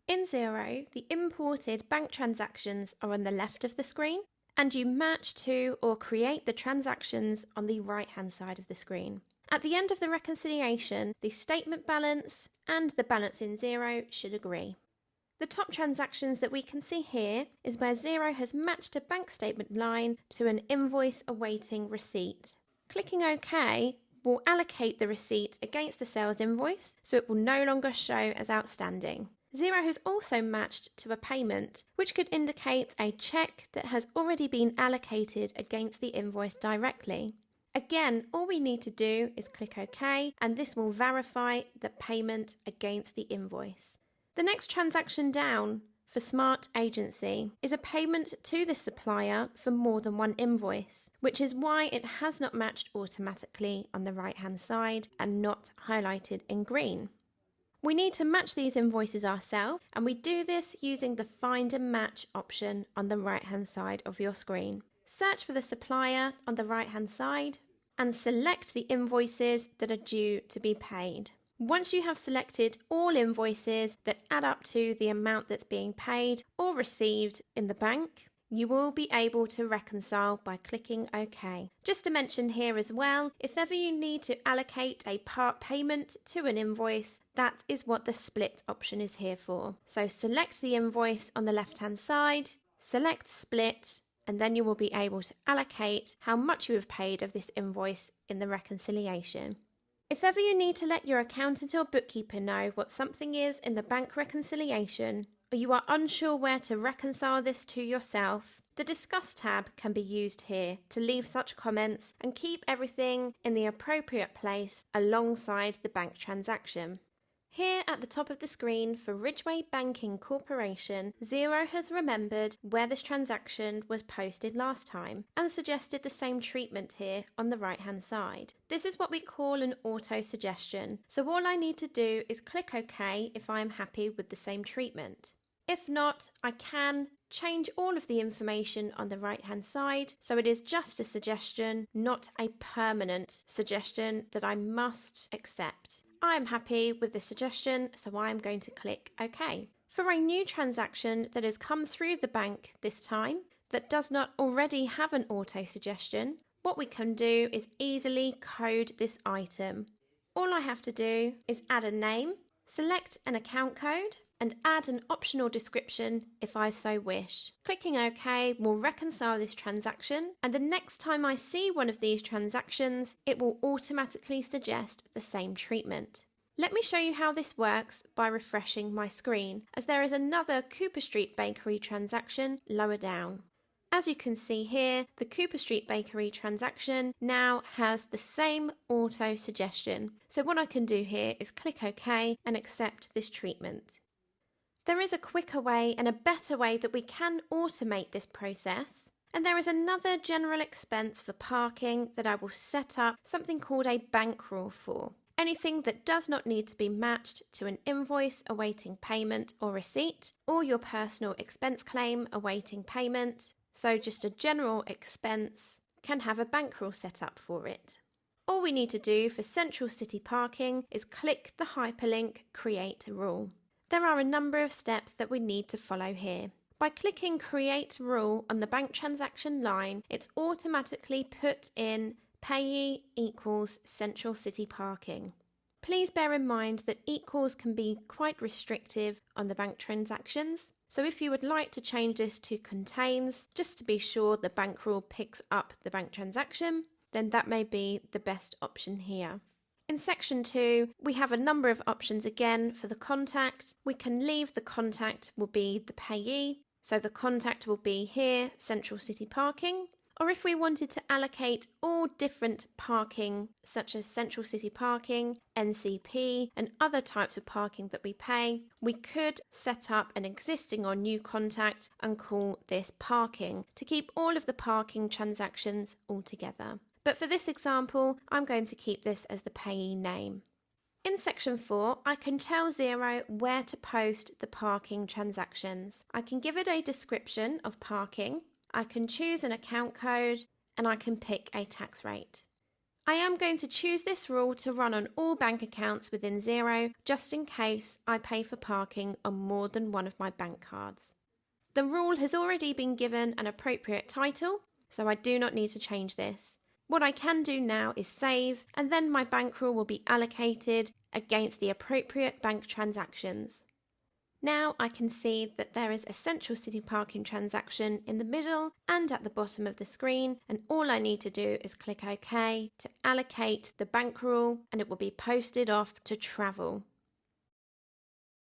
In Xero, the imported bank transactions are on the left of the screen, and you match to or create the transactions on the right-hand side of the screen. At the end of the reconciliation, the statement balance and the balance in Xero should agree. The top transactions that we can see here is where Xero has matched a bank statement line to an invoice awaiting receipt. Clicking OK will allocate the receipt against the sales invoice, so it will no longer show as outstanding. Xero has also matched to a payment, which could indicate a cheque that has already been allocated against the invoice directly. Again, all we need to do is click OK, and this will verify the payment against the invoice. The next transaction down for Smart Agency is a payment to the supplier for more than one invoice, which is why it has not matched automatically on the right-hand side and not highlighted in green. We need to match these invoices ourselves, and we do this using the Find and Match option on the right-hand side of your screen. Search for the supplier on the right-hand side and select the invoices that are due to be paid. Once you have selected all invoices that add up to the amount that's being paid or received in the bank, you will be able to reconcile by clicking OK. Just to mention here as well, if ever you need to allocate a part payment to an invoice, that is what the split option is here for. So select the invoice on the left-hand side, select split, and then you will be able to allocate how much you have paid of this invoice in the reconciliation. If ever you need to let your accountant or bookkeeper know what something is in the bank reconciliation, or you are unsure where to reconcile this to yourself, the Discuss tab can be used here to leave such comments and keep everything in the appropriate place alongside the bank transaction. Here at the top of the screen for Ridgeway Banking Corporation, Xero has remembered where this transaction was posted last time and suggested the same treatment here on the right-hand side. This is what we call an auto-suggestion, so all I need to do is click OK if I am happy with the same treatment. If not, I can change all of the information on the right-hand side so it is just a suggestion, not a permanent suggestion that I must accept. I am happy with the suggestion, so I am going to click OK. For a new transaction that has come through the bank this time, that does not already have an auto-suggestion, what we can do is easily code this item. All I have to do is add a name, select an account code, and add an optional description if I so wish. Clicking OK will reconcile this transaction, and the next time I see one of these transactions, it will automatically suggest the same treatment. Let me show you how this works by refreshing my screen, as there is another Cooper Street Bakery transaction lower down. As you can see here, the Cooper Street Bakery transaction now has the same auto suggestion. So what I can do here is click OK and accept this treatment. There is a quicker way and a better way that we can automate this process. And there is another general expense for parking that I will set up something called a bankroll for. Anything that does not need to be matched to an invoice awaiting payment or receipt, or your personal expense claim awaiting payment. So just a general expense can have a bankroll set up for it. All we need to do for Central City Parking is click the hyperlink Create Rule. There are a number of steps that we need to follow here. By clicking Create Rule on the bank transaction line, it's automatically put in payee equals Central City Parking. Please bear in mind that equals can be quite restrictive on the bank transactions. So if you would like to change this to contains, just to be sure the bank rule picks up the bank transaction, then that may be the best option here. In section 2, we have a number of options again for the contact. We can leave the contact will be the payee, so the contact will be here, Central City Parking. Or if we wanted to allocate all different parking, such as Central City Parking, NCP, and other types of parking that we pay, we could set up an existing or new contact and call this parking to keep all of the parking transactions all together. But for this example, I'm going to keep this as the payee name. In section 4, I can tell Xero where to post the parking transactions. I can give it a description of parking, I can choose an account code, and I can pick a tax rate. I am going to choose this rule to run on all bank accounts within Xero, just in case I pay for parking on more than one of my bank cards. The rule has already been given an appropriate title, so I do not need to change this. What I can do now is save, and then my bank rule will be allocated against the appropriate bank transactions. Now I can see that there is a Central City Parking transaction in the middle and at the bottom of the screen, and all I need to do is click OK to allocate the bank rule, and it will be posted off to travel.